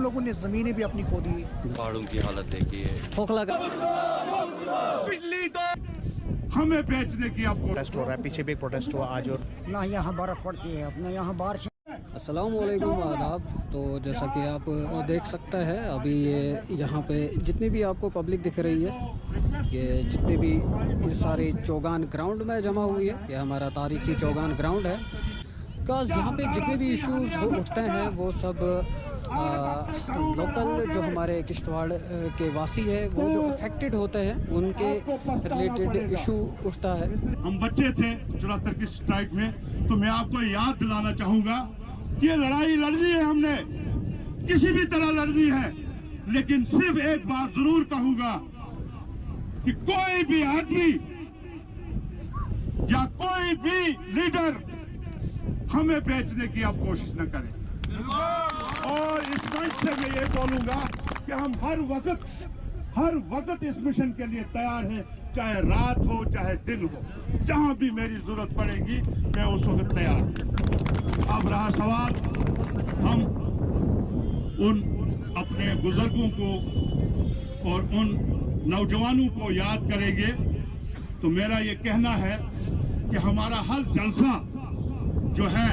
लोगों ने ज़मीनें भी अपनी खो दी। पहाड़ों की हालत देखिए, खोखला बिजली तो हमें बेचने की आपको प्रोटेस्ट हो रहा है, पीछे भी एक प्रोटेस्ट हुआ आज। और ना यहाँ बर्फ़ पड़ती है, अपने यहाँ बारिश। अस्सलाम वालेकुम, आदाब। तो जैसा कि आप देख सकते हैं अभी ये यहाँ पे जितनी भी आपको पब्लिक दिख रही है, ये जितने भी ये सारे चौगान ग्राउंड में जमा हुई है, ये हमारा तारीखी चौगान ग्राउंड है। बिकॉज़ यहाँ पे जितने भी इश्यूज़ उठते हैं वो सब लोकल जो हमारे किश्तवाड़ के वासी है वो जो अफेक्टेड होते हैं उनके रिलेटेड इशू उठता है। हम बच्चे थे 74 की स्ट्राइक में, तो मैं आपको याद दिलाना चाहूंगा कि ये लड़ाई लड़नी है, हमने किसी भी तरह लड़नी है। लेकिन सिर्फ एक बात जरूर कहूंगा कि कोई भी आदमी या कोई भी लीडर हमें बेचने की आप कोशिश न करें। और इस मंच से मैं ये बोलूंगा कि हम हर वक्त इस मिशन के लिए तैयार हैं, चाहे रात हो चाहे दिन हो, जहां भी मेरी जरूरत पड़ेगी मैं उस वक्त तैयार हूं। अब रहा सवाल, हम उन अपने बुजुर्गों को और उन नौजवानों को याद करेंगे। तो मेरा ये कहना है कि हमारा हर जलसा जो है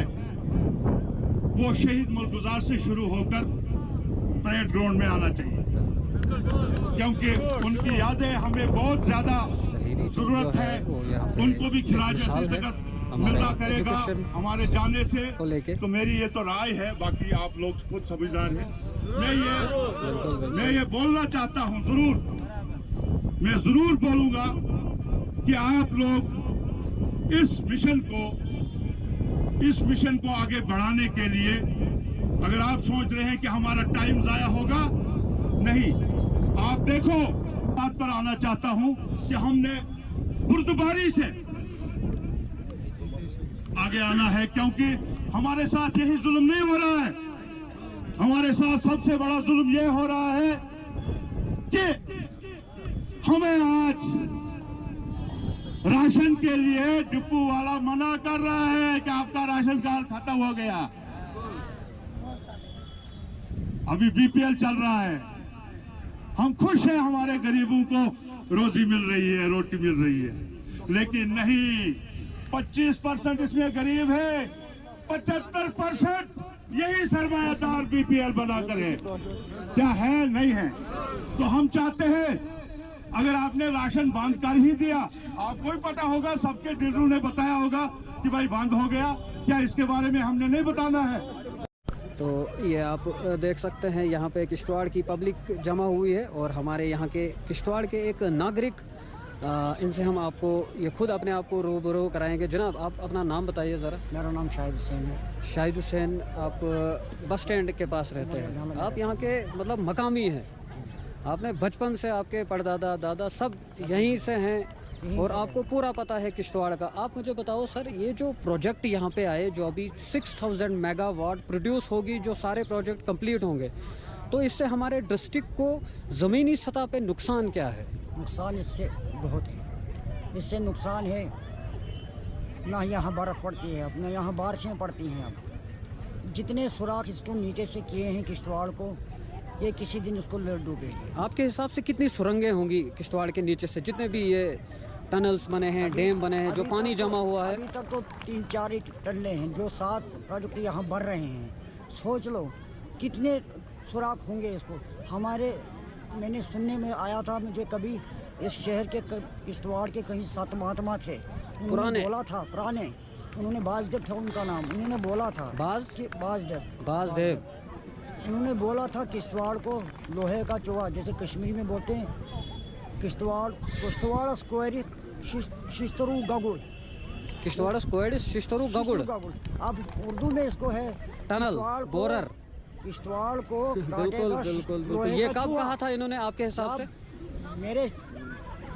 वो शहीद मुल्कगुजार से शुरू होकर परेड ग्राउंड में आना चाहिए, क्योंकि उनकी यादें हमें बहुत ज्यादा जरूरत है। उनको भी खिराज मिलना करेगा हमारे जाने से। तो मेरी ये तो राय है, बाकी आप लोग खुद समझदार हैं। मैं ये बोलना चाहता हूँ, मैं जरूर बोलूंगा कि आप लोग इस मिशन को आगे बढ़ाने के लिए, अगर आप सोच रहे हैं कि हमारा टाइम जाया होगा, नहीं। आप देखो, बात पर आना चाहता हूं कि हमने बुर्दबारी से आगे आना है, क्योंकि हमारे साथ यही जुल्म नहीं हो रहा है। हमारे साथ सबसे बड़ा जुल्म यह हो रहा है कि हमें आज राशन के लिए डिपो वाला मना कर रहा है कि आपका राशन कार्ड खत्म हो गया। अभी बीपीएल चल रहा है। हम खुश हैं, हमारे गरीबों को रोजी मिल रही है, रोटी मिल रही है। लेकिन नहीं, 25% इसमें गरीब है, 75% यही सरमायादार बीपीएल बनाकर है। क्या है? नहीं है। तो हम चाहते हैं, अगर आपने राशन बंद कर ही दिया, आपको ही पता होगा, सबके डीलरों ने बताया होगा कि भाई बंद हो गया, क्या इसके बारे में हमने नहीं बताना है? तो ये आप देख सकते हैं यहाँ पे किश्तवाड़ की पब्लिक जमा हुई है और हमारे यहाँ के किश्तवाड़ के एक नागरिक, इनसे हम आपको ये खुद अपने आप को रूबरू कराएंगे। जनाब, आप अपना नाम बताइए ज़रा। मेरा नाम शाहिद हुसैन है। शाहिद हुसैन, आप बस स्टैंड के पास रहते हैं, आप यहाँ के मतलब मकामी हैं। आपने बचपन से, आपके परदादा दादा सब यहीं से हैं और आपको पूरा पता है किश्तवाड़ का। आप मुझे बताओ सर, ये जो प्रोजेक्ट यहाँ पे आए, जो अभी 6000 मेगावाट प्रोड्यूस होगी, जो सारे प्रोजेक्ट कंप्लीट होंगे, तो इससे हमारे डिस्ट्रिक्ट को ज़मीनी सतह पे नुकसान क्या है? नुकसान इससे बहुत है। इससे नुकसान है, ना यहाँ बर्फ़ पड़ती है, अपने यहाँ बारिशें पड़ती हैं। अब जितने सुराख इसको नीचे से किए हैं किश्तवाड़ को, ये किसी दिन उसको डूबेगी। आपके हिसाब से कितनी सुरंगें होंगी किश्तवाड़ के नीचे से, जितने भी ये टनल्स बने हैं, डैम बने हैं, जो पानी जमा हुआ है? अभी तक तो 3-4 ही टनले हैं, जो 7 प्रोजेक्ट यहाँ बढ़ रहे हैं। सोच लो कितने सुराख होंगे इसको। मैंने सुनने में आया था, मुझे कभी इस शहर के किश्तवाड़ के कहीं 7 महात्मा थे, उन्होंने बोला था, पुराने, उन्होंने बाजदेव था उनका नाम, उन्होंने बोला था बाजदेव, उन्होंने बोला था किश्तवाड़ को लोहे का चोआ, जैसे कश्मीरी में बोलते हैं, किश्तवाड़ स्क्वायर शिस्तरू गगुड़, किश्तवाड़ स्क्वायर शिस्तरू गगुड़। अब उर्दू में इसको है टनल बोरर। किश्तवाड़ को बिल्कुल। ये कब कहा था इन्होंने आपके हिसाब से? मेरे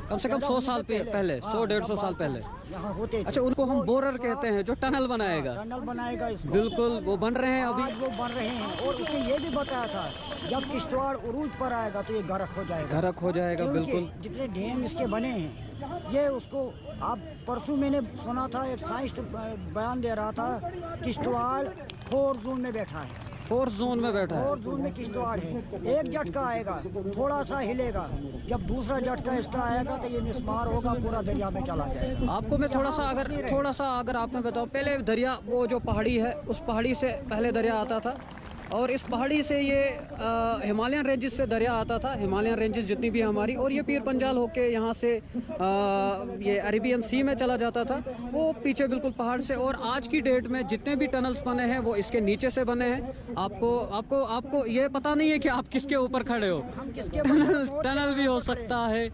कम से कम 100 साल पहले, 100-150 साल पहले यहाँ होते। अच्छा, उनको हम बोरर कहते हैं, जो टनल बनाएगा इसको। बिल्कुल, वो बन रहे हैं, अभी वो बन रहे हैं। और उसने ये भी बताया था, जब किश्तवाड़ उरूज पर आएगा तो ये गरक हो जाएगा। बिल्कुल, जितने डैम इसके बने हैं, ये उसको, आप परसों मैंने सुना था, एक साइंटिस्ट बयान दे रहा था, किश्तवाड़ 4 जोन में बैठा है। फोर्स जोन में बैठा है। और जोन में किश्तवाड़ है। एक झटका आएगा, थोड़ा सा हिलेगा, जब दूसरा झटका इसका आएगा तो ये मिसमार होगा, पूरा दरिया में चला जाएगा। आपको मैं थोड़ा सा अगर आपने बताओ, पहले दरिया वो जो पहाड़ी है उस पहाड़ी से पहले दरिया आता था, और इस पहाड़ी से ये हिमालयन रेंजेस से दरिया आता था, हिमालयन रेंजेस जितनी भी हमारी, और ये पीर पंजाल होके यहाँ से ये अरेबियन सी में चला जाता था, वो पीछे बिल्कुल पहाड़ से। और आज की डेट में जितने भी टनल्स बने हैं वो इसके नीचे से बने हैं। आपको ये पता नहीं है कि आप किसके ऊपर खड़े हो। टनल भी हो सकता है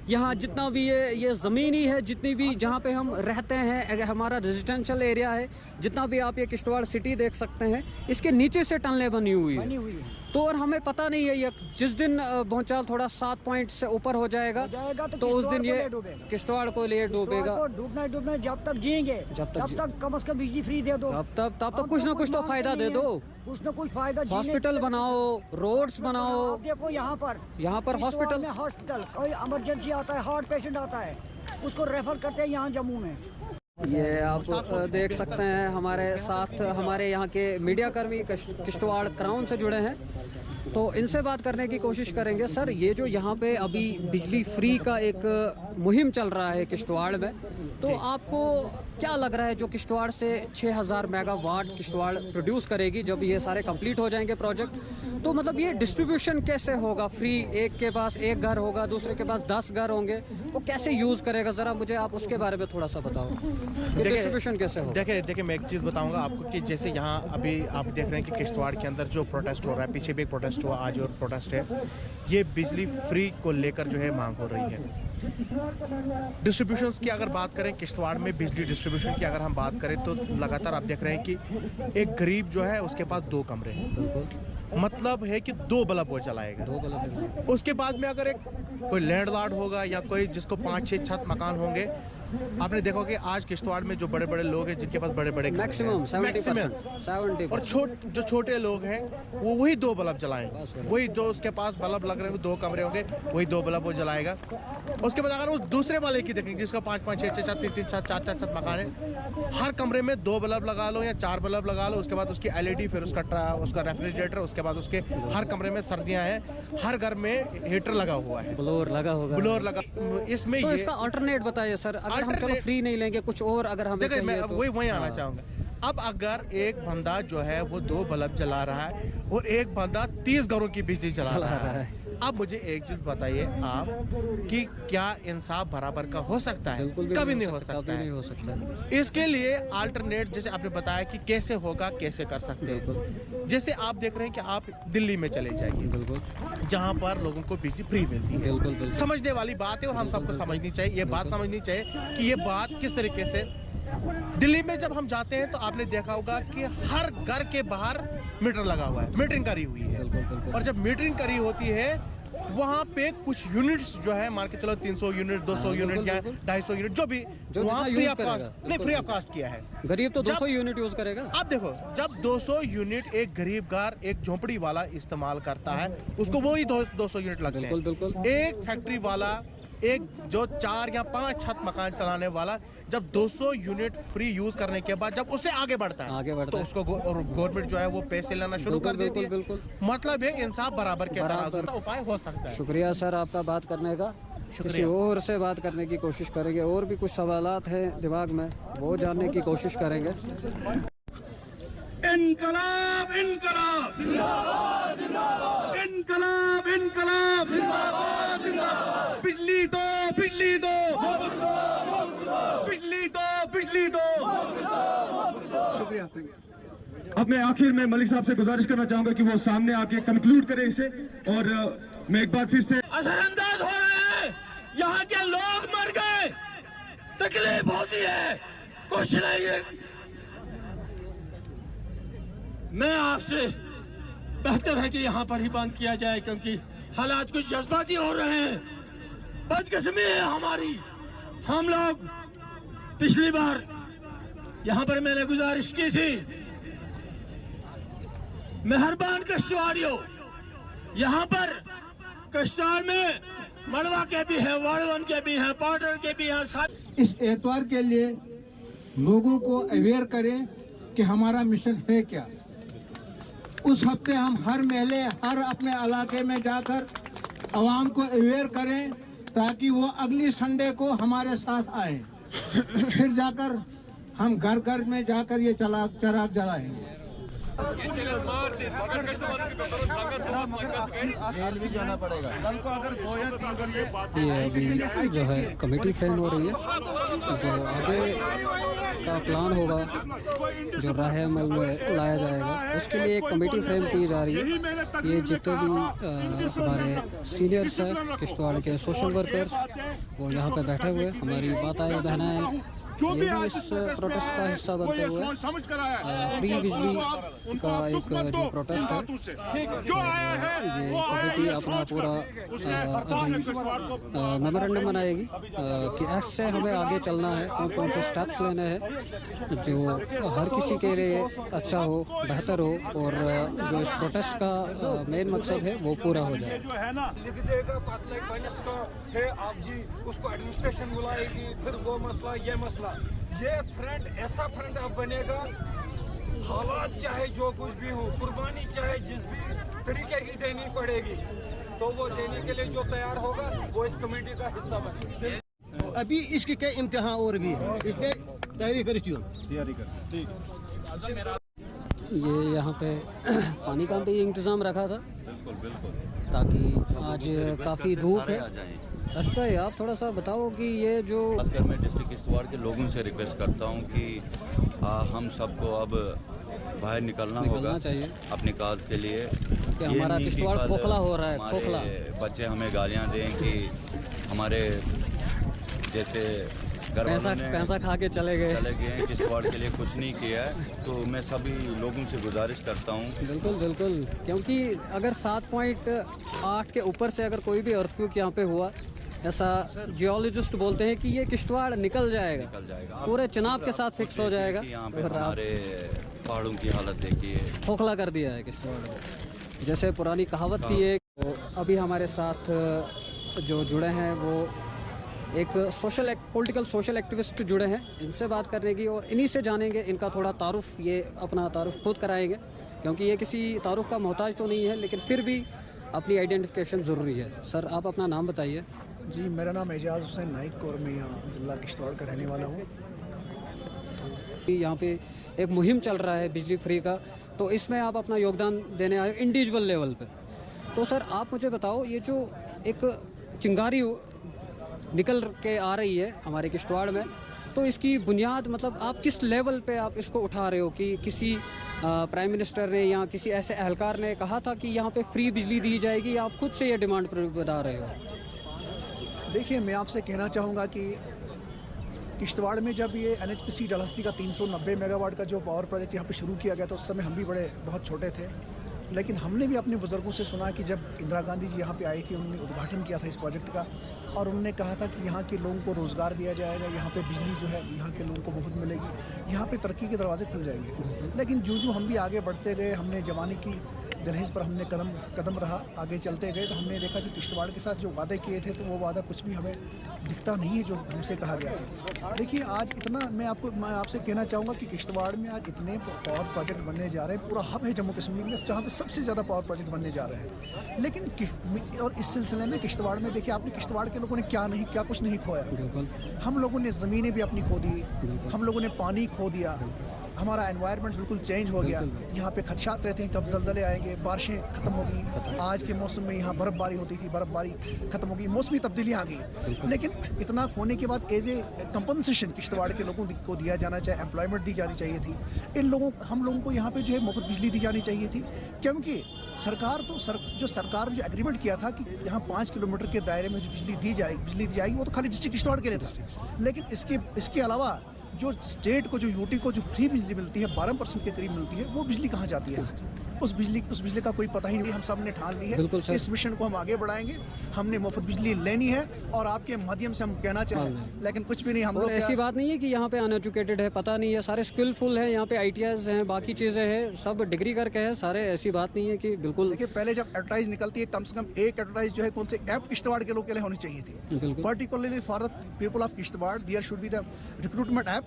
यहाँ, जितना भी ये ज़मीन ही है, जितनी भी जहाँ पे हम रहते हैं, अगर हमारा रेजिडेंशियल एरिया है, जितना भी आप ये किश्तवाड़ सिटी देख सकते हैं, इसके नीचे से टनलें बनी हुई है। तो और हमें पता नहीं है, ये जिस दिन भूंचाल थोड़ा 7 पॉइंट से ऊपर हो जाएगा तो उस दिन ये किश्तवाड़ को ले डूबेगा। डूबना जब तक जिएंगे तब तक कम से कम बिजली फ्री दे दो, तब तक कुछ ना कुछ तो फायदा दे दो, कुछ ना कुछ फायदा। हॉस्पिटल बनाओ, रोड्स बनाओ। देखो यहाँ पर हॉस्पिटल, कोई इमरजेंसी आता है, हार्ट पेशेंट आता है, उसको रेफर करते हैं यहाँ जम्मू में। ये आप देख सकते हैं हमारे साथ हमारे यहाँ के मीडिया कर्मी किश्तवाड़ क्राउन से जुड़े हैं, तो इनसे बात करने की कोशिश करेंगे। सर, ये जो यहाँ पे अभी बिजली फ्री का एक मुहिम चल रहा है किश्तवाड़ में, तो आपको क्या लग रहा है, जो किश्तवाड़ से 6000 मेगावाट किश्तवाड़ प्रोड्यूस करेगी जब ये सारे कंप्लीट हो जाएंगे प्रोजेक्ट, तो मतलब ये डिस्ट्रीब्यूशन कैसे होगा? फ्री, एक के पास एक घर होगा, दूसरे के पास 10 घर होंगे, वो कैसे यूज़ करेगा? ज़रा मुझे आप उसके बारे में थोड़ा सा बताओ, डिस्ट्रीब्यूशन कैसे होगा? देखिए मैं एक चीज़ बताऊंगा आपको कि जैसे यहाँ अभी आप देख रहे हैं कि किश्तवाड़ के अंदर जो प्रोटेस्ट हो रहा है, पीछे भी एक प्रोटेस्ट हुआ, आज और प्रोटेस्ट है, ये बिजली फ्री को लेकर जो है मांग हो रही है। डिस्ट्रीब्यूशन की अगर बात करें, किश्तवाड़ में बिजली डिस्ट्रीब्यूशन की अगर हम बात करें तो लगातार आप देख रहे हैं कि एक गरीब जो है उसके पास 2 कमरे हैं, मतलब है कि 2 बल्ब वो चलाएगा। 2 बल्ब। उसके बाद में अगर एक कोई लैंडलॉर्ड होगा या कोई जिसको 5-6 छत मकान होंगे, आपने देखो कि आज किश्तवाड़ में जो बड़े बड़े लोग हैं जिनके पास बड़े बड़े मैक्सिमम 70% और जो छोटे लोग हैं वो वही 2 बल्ब जलाएंगे, वही जो उसके पास बल्ब लग रहे हैं 2 कमरे होंगे, वही 2 बल्ब वो जलाएगा। उसके बाद अगर वो दूसरे वाले की देखेंगे जिसका 5-5, 6-6 छत, 3-3 छत, 4-4 छत मकान है, हर कमरे में 2 बल्ब लगा लो या 4 बल्ब लगा लो। उसके बाद उसकी LED, फिर उसका रेफ्रिजरेटर, उसके बाद उसके हर कमरे में सर्दियाँ हैं, हर घर में हीटर लगा हुआ है, ब्लोअर लगा। इसमें तो इसका अल्टरनेट बताइए सर, अगर हम चलो फ्री नहीं लेंगे, कुछ और अगर हमें चाहिए मैं तो। वही आना चाहूंगा। अब अगर एक बंदा जो है वो 2 बल्ब जला रहा है और एक बंदा 30 घरों की बिजली चला रहा है, अब मुझे एक चीज बताइए आप कि क्या इंसाफ बराबर का हो सकता है? कभी नहीं हो सकता। इसके लिए अल्टरनेट, जैसे आपने बताया कि कैसे होगा, कैसे कर सकते हैं। जैसे आप देख रहे हैं कि आप दिल्ली में चले जाइए, जहाँ पर लोगों को बिजली फ्री मिलती है। समझने वाली बात है और हम सबको समझनी चाहिए, ये बात समझनी चाहिए कि ये बात किस तरीके से। दिल्ली में जब हम जाते हैं तो आपने देखा होगा कि हर घर के बाहर मीटर लगा हुआ है, मीटरिंग करी हुई है। और जब मीटरिंग करी होती है वहाँ पे कुछ यूनिट्स जो है, मान के चलो 300 यूनिट, 200 यूनिट या 250 यूनिट, जो भी वहाँ फ्री ऑफ कास्ट किया है। गरीब तो 200 यूनिट यूज करेगा। आप देखो, जब 200 यूनिट एक गरीब घर, एक झोंपड़ी वाला इस्तेमाल करता है, उसको वही 200 यूनिट लगते हैं। एक फैक्ट्री वाला, एक जो 4 या 5 छत मकान चलाने वाला, जब 200 यूनिट फ्री यूज करने के बाद जब उससे आगे बढ़ता है तो उसको गवर्नमेंट जो है वो पैसे लेना शुरू कर देती है। मतलब है इंसाफ बराबर के तरह उपाय हो सकता है। शुक्रिया सर आपका बात करने का। किसी और से बात करने की कोशिश करेंगे, और भी कुछ सवालात हैं दिमाग में, वो जानने की कोशिश करेंगे। इनकलाब इनकलाब जिंदाबाद जिंदाबाद, इनकलाब इनकलाब जिंदाबाद जिंदाबाद, बिजली दो बिजली दो, बिजली दो बिजली दो। शुक्रिया। अब मैं आखिर में मलिक साहब से गुजारिश करना चाहूंगा कि वो सामने आके कंक्लूड करें इसे, और मैं एक बार फिर से असरअंदाज हो रहे हैं, यहाँ के लोग मर गए, तकलीफ होती है, कुछ नहीं है। मैं आपसे बेहतर है कि यहाँ पर ही बंद किया जाए, क्योंकि हालात कुछ जज्बाती हो रहे हैं, बदकिस्मती है हमारी। हम लोग पिछली बार यहाँ पर मैंने गुजारिश की थी, मेहरबान कश्तवाड़ियों, यहाँ पर कश्तवाड़ में मड़वा के भी हैं, वाड़वन के भी हैं, पाउडर के भी हैं। इस एतवार के लिए लोगों को अवेयर करें कि हमारा मिशन है क्या। उस हफ्ते हम हर महल्ले हर अपने इलाके में जाकर आवाम को अवेयर करें ताकि वो अगली संडे को हमारे साथ आए। फिर जाकर हम घर घर में जाकर ये चराग जलाएंगे। ये अभी जो है कमेटी फ्रेम हो रही है, जो आगे का प्लान होगा जो राह अमल में लाया जाएगा उसके लिए एक कमेटी फ्रेम की जा रही है। ये जितने भी हमारे सीनियर्स हैं किश्तवाड़ के सोशल वर्कर्स वो यहाँ पे बैठे हुए, हमारी माताएं बहनें ये भी इस प्रोटेस्ट का हिस्सा बनते हुए फ्री बिजली का एक जो प्रोटेस्ट है ये कमेटी अपना पूरा मेमोरेंडम बनाएगी कि ऐसे हमें आगे चलना है, कौन कौन से स्टेप्स लेने हैं जो हर किसी के लिए अच्छा हो, बेहतर हो और जो इस प्रोटेस्ट का मेन मकसद है वो पूरा हो जाए। लिख देगा 5 लाख फाइनेंस का है आप जी, उसको एडमिनिस्ट्रेशन बुलाएगी, फिर वो मसला ये मसला, ये फ्रंट ऐसा फ्रंट अब बनेगा, हालात चाहे जो कुछ भी हो, कुर्बानी चाहे जिस भी तरीके की देनी पड़ेगी, तो वो देने के लिए जो तैयार होगा वो इस कमेटी का हिस्सा बनेगा। अभी इसके क्या इम्तिहान और भी है, इसलिए तैयारी कर ठीक। ये यहाँ पे पानी का भी इंतज़ाम रखा था बिल्कुल ताकि आज काफ़ी धूप है। अर्श भाई आप थोड़ा सा बताओ कि ये जो खासकर मैं डिस्ट्रिक्ट किश्तवाड़ के लोगों से रिक्वेस्ट करता हूँ कि हम सबको अब बाहर निकलना होगा चाहिए अपनी काज के लिए कि हमारा किश्तवाड़ खोखला हो रहा है, खोखला। बच्चे हमें गालियाँ दें कि हमारे जैसे पैसा खा के चले गए हैं, किश्तवाड़ के लिए कुछ नहीं किया है। तो मैं सभी लोगों से गुजारिश करता हूँ बिल्कुल, क्योंकि अगर 7.8 के ऊपर से अगर कोई भी अर्थक्वेक यहाँ पे हुआ, ऐसा जियोलॉजिस्ट बोलते हैं कि ये किश्तवाड़ निकल जाएगा पूरे चिनाब के साथ फिक्स हो जाएगा। यहाँ पे हमारे पहाड़ों की हालत देखिए, खोखला कर दिया है किश्तवाड़। जैसे पुरानी कहावत थी एक, तो अभी हमारे साथ जो जुड़े हैं वो एक पॉलिटिकल सोशल एक्टिविस्ट जुड़े हैं, इनसे बात करने की और इन्हीं से जानेंगे इनका थोड़ा तारुफ, ये अपना तारुफ खुद कराएंगे क्योंकि ये किसी तारुफ का मोहताज तो नहीं है लेकिन फिर भी अपनी आइडेंटिफिकेशन ज़रूरी है। सर आप अपना नाम बताइए। जी मेरा नाम एजाज़ हुसैन नाइक और मैं यहाँ ज़िला किश्तवाड़ का रहने वाला हूँ। यहाँ पे एक मुहिम चल रहा है बिजली फ्री का, तो इसमें आप अपना योगदान देने आए इंडिविजुअल लेवल पे। तो सर आप मुझे बताओ ये जो एक चिंगारी निकल के आ रही है हमारे किश्तवाड़ में, तो इसकी बुनियाद मतलब आप किस लेवल पे आप इसको उठा रहे हो कि किसी प्राइम मिनिस्टर ने या किसी ऐसे एहलकार ने कहा था कि यहाँ पे फ्री बिजली दी जाएगी या आप खुद से ये डिमांड बता रहे हो? देखिए मैं आपसे कहना चाहूँगा कि किश्तवाड़ में जब ये NHPC डलहस्ती का 390 मेगावाट का जो पावर प्रोजेक्ट यहाँ पे शुरू किया गया था उस समय हम भी बहुत छोटे थे, लेकिन हमने भी अपने बुज़ुर्गों से सुना कि जब इंदिरा गांधी जी यहाँ पे आई थी उन्होंने उद्घाटन किया था इस प्रोजेक्ट का और उन्होंने कहा था कि यहाँ के लोगों को रोज़गार दिया जाएगा, यहाँ पे बिजली जो है यहाँ के लोगों को मुफ्त मिलेगी, यहाँ पे तरक्की के दरवाजे खुल जाएंगे। लेकिन जो हम भी आगे बढ़ते गए, हमने जवानी की दहलीज पर हमने कदम रहा, आगे चलते गए तो हमने देखा कि किश्तवाड़ के साथ जो वादे किए थे तो वो वादा कुछ भी हमें दिखता नहीं है जो हमसे कहा गया था। देखिए आज इतना मैं आपसे कहना चाहूँगा कि किश्तवाड़ में आज इतने पावर प्रोजेक्ट बनने जा रहे हैं, पूरा हब है जम्मू कश्मीर में जहाँ पे सबसे ज़्यादा पावर प्रोजेक्ट बनने जा रहे हैं। लेकिन और इस सिलसिले में किश्तवाड़ में देखिए आपने किश्तवाड़ के लोगों ने क्या कुछ नहीं खोया। हम लोगों ने ज़मीनें भी अपनी खो दी, हम लोगों ने पानी खो दिया, हमारा एनवायरनमेंट बिल्कुल चेंज हो गया। यहाँ पे खदशात रहते हैं कब ज़लज़ले आएंगे, बारिशें ख़त्म होगी। आज के मौसम में यहाँ बर्फ़बारी होती थी, बर्फ़बारी ख़त्म होगी, मौसमी तब्दीलियाँ आ गई। लेकिन इतना होने के बाद एज ए कंपनसेशन किश्तवाड़ के लोगों को दिया जाना चाहिए, एम्प्लॉयमेंट दी जानी चाहिए थी। हम लोगों को यहाँ पे जो है मुफ्त बिजली दी जानी चाहिए थी, क्योंकि सरकार ने जो एग्रीमेंट किया था कि यहाँ 5 किलोमीटर के दायरे में जो बिजली दी जाएगी वो तो खाली डिस्ट्रिक्ट किश्तवाड़ के लिए था। लेकिन इसके अलावा जो स्टेट को, जो यूटी को जो फ्री बिजली मिलती है 12% के करीब मिलती है, वो बिजली कहाँ जाती है? उस बिजली का कोई पता ही नहीं। हम सब ने ठान ली है इस मिशन को हम आगे बढ़ाएंगे, हमने मुफ्त बिजली लेनी है और आपके माध्यम से हम कहना चाहें, लेकिन कुछ भी नहीं। हम लोग ऐसी बात नहीं है कि यहाँ पे अनएजुकेटेड है, पता नहीं है, सारे स्किलफुल हैं, यहाँ पे ITIs हैं, बाकी चीज़ें हैं, सब डिग्री करके हैं सारे। ऐसी बात नहीं है कि बिल्कुल। देखिए पहले जब एडवर्टाइज निकलती है कम से कम एक एडवर्टाइज जो है कौन से ऐप किश्तवाड़ के लोग के लिए होनी चाहिए थी, particularly for the people of Kishtwar. There should be the recruitment app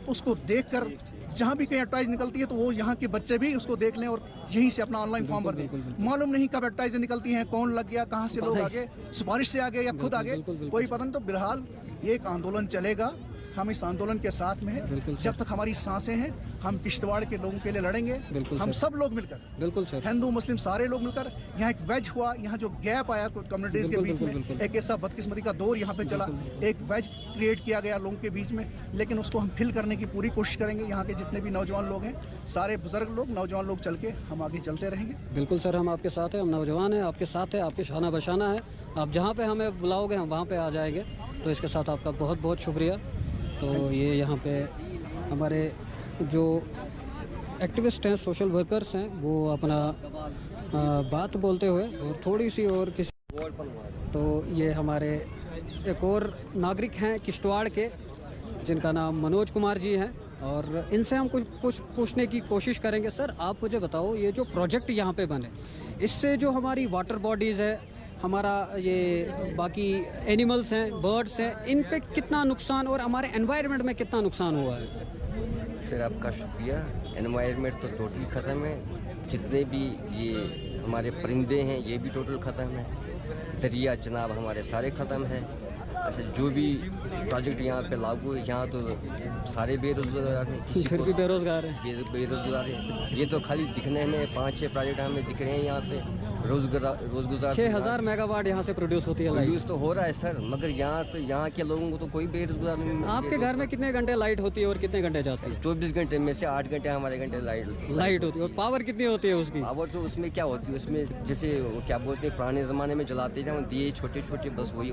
उसको देखकर जहाँ भी कहीं एडवर्टाइज निकलती है तो वो यहाँ के बच्चे भी उसको देख लें और यहीं से अपना ऑनलाइन फॉर्म भर दें। मालूम नहीं कब एडवर्टाइज निकलती हैं, कौन लग गया, कहाँ से लोग आगे, सिफारिश से आगे या खुद आगे, कोई पता नहीं। तो फिलहाल ये एक आंदोलन चलेगा, हम इस आंदोलन के साथ में हैं। जब तक हमारी सांसें हैं हम किश्तवाड़ के लोगों के लिए लड़ेंगे। हम सब लोग मिलकर, बिल्कुल सर, हिंदू मुस्लिम सारे लोग मिलकर। यहाँ एक वेज हुआ, यहाँ जो गैप आया कम्युनिटीज के बीच में, एक ऐसा बदकिस्मती का दौर यहाँ पे चला, एक वेज क्रिएट किया गया लोगों के बीच में, लेकिन उसको हम फिल करने की पूरी कोशिश करेंगे। यहाँ के जितने भी नौजवान लोग हैं, सारे बुजुर्ग लोग, नौजवान लोग चल के हम आगे चलते रहेंगे। बिल्कुल सर, हम आपके साथ हैं, हम नौजवान हैं, आपके साथ हैं, आपके शाना बशाना है। आप जहाँ पे हमें बुलाओगे हम वहाँ पे आ जाएंगे। तो इसके साथ आपका बहुत बहुत शुक्रिया। तो ये यहाँ पे हमारे जो एक्टिविस्ट हैं, सोशल वर्कर्स हैं, वो अपना बात बोलते हुए और थोड़ी सी और किसी, तो ये हमारे एक और नागरिक हैं किश्तवाड़ के जिनका नाम मनोज कुमार जी हैं और इनसे हम कुछ पूछने की कोशिश करेंगे। सर आप मुझे बताओ, ये जो प्रोजेक्ट यहाँ पे बने, इससे जो हमारी वाटर बॉडीज़ है, हमारा ये बाकी एनिमल्स हैं, बर्ड्स हैं, इन पे कितना नुकसान और हमारे एनवायरनमेंट में कितना नुकसान हुआ है? सर आपका शुक्रिया। एनवायरनमेंट तो टोटली ख़त्म है, जितने भी ये हमारे परिंदे हैं ये भी टोटल ख़त्म है, दरिया चनाब हमारे सारे ख़त्म हैं। अच्छा, जो भी प्रोजेक्ट यहाँ पे लागू है, यहाँ तो सारे बेरोजगार हैं, फिर भी बेरोजगार हैं, बेरोजगार हैं। ये तो खाली दिखने में 5-6 प्रोजेक्ट हमें दिख रहे हैं यहाँ पे। रोजगार 6000 मेगावाट यहाँ से प्रोड्यूस होती है लाइट। प्रोड्यूस तो हो रहा है सर, मगर यहाँ के लोगों को तो कोई बेरोजगार नहीं। आपके घर में कितने घंटे लाइट होती है और कितने घंटे जाती है? 24 घंटे में से 8 घंटे हमारे घंटे लाइट होती है। और पावर कितनी होती है उसकी? पावर तो उसमें क्या होती है, उसमें जैसे क्या बोलते हैं, पुराने ज़माने में जलाते थे वो दिए छोटे छोटे, बस वही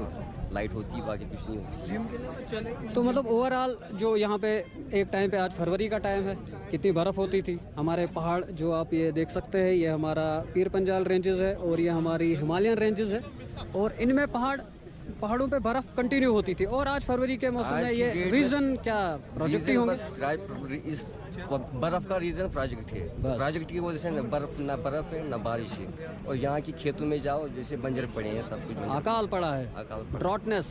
लाइट होती है, बाकी कुछ नहीं होती। तो मतलब ओवरऑल जो यहाँ पे एक टाइम पे, आज फरवरी का टाइम है, कितनी बर्फ़ होती थी। हमारे पहाड़ जो आप ये देख सकते हैं, ये हमारा पीर पंजाल रेंजेस है और ये हमारी हिमालयन रेंजेस है और इनमें पहाड़ों पे बर्फ़ कंटिन्यू होती थी। और आज फरवरी के मौसम में ये रीज़न क्या प्रोजेक्ट ही होंगे? इस बर्फ़ का रीज़न प्रोजेक्ट है। प्रोजेक्ट की वजह से न बर्फ़ है न बारिश है। और यहाँ की खेतों में जाओ, जैसे बंजर पड़े हैं, सब कुछ अकाल पड़ा है, ड्रॉटनेस,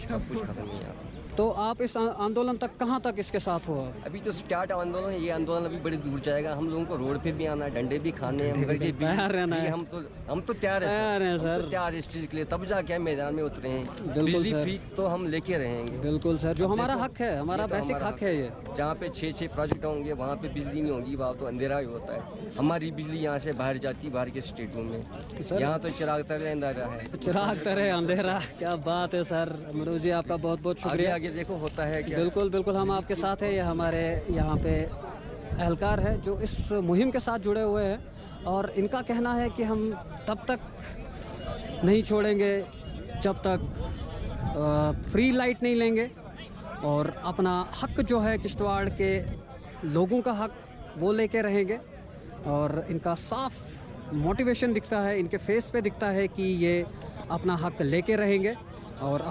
सब कुछ खत्म है यहाँ। तो आप इस आंदोलन तक कहाँ तक इसके साथ हो? अभी तो स्टार्ट आंदोलन है, ये आंदोलन अभी बड़ी दूर जाएगा। हम लोगों को रोड पे भी आना है, डंडे भी खाने हैं, मगर ये तैयार रहना है। हम तो तैयार हैं सर, तैयार इस चीज़ के लिए, तब जाके हम मैदान में उतरे हैं। बिजली फ्री तो हम लेके रहेंगे। बिल्कुल सर, जो हमारा हक है, हमारा बेसिक हक है। ये जहाँ पे 6 प्रोजेक्ट होंगे वहाँ पे बिजली नहीं होगी, वहाँ तो अंधेरा ही होता है। हमारी बिजली यहाँ से बाहर जाती है, बाहर के स्टेटों में। यहाँ तो चिराग तरह अंधेरा है, चिराग तरह अंधेरा। क्या बात है सर मनोज जी, आपका बहुत बहुत शुक्रिया। आगे देखो होता है। बिल्कुल हम आपके साथ हैं। ये हमारे यहाँ पे एहलकार है जो इस मुहिम के साथ जुड़े हुए हैं और इनका कहना है कि हम तब तक नहीं छोड़ेंगे जब तक फ्री लाइट नहीं लेंगे और अपना हक जो है किश्तवाड़ के लोगों का हक वो लेके रहेंगे। और इनका साफ मोटिवेशन दिखता है, इनके फेस पे दिखता है कि ये अपना हक लेके रहेंगे और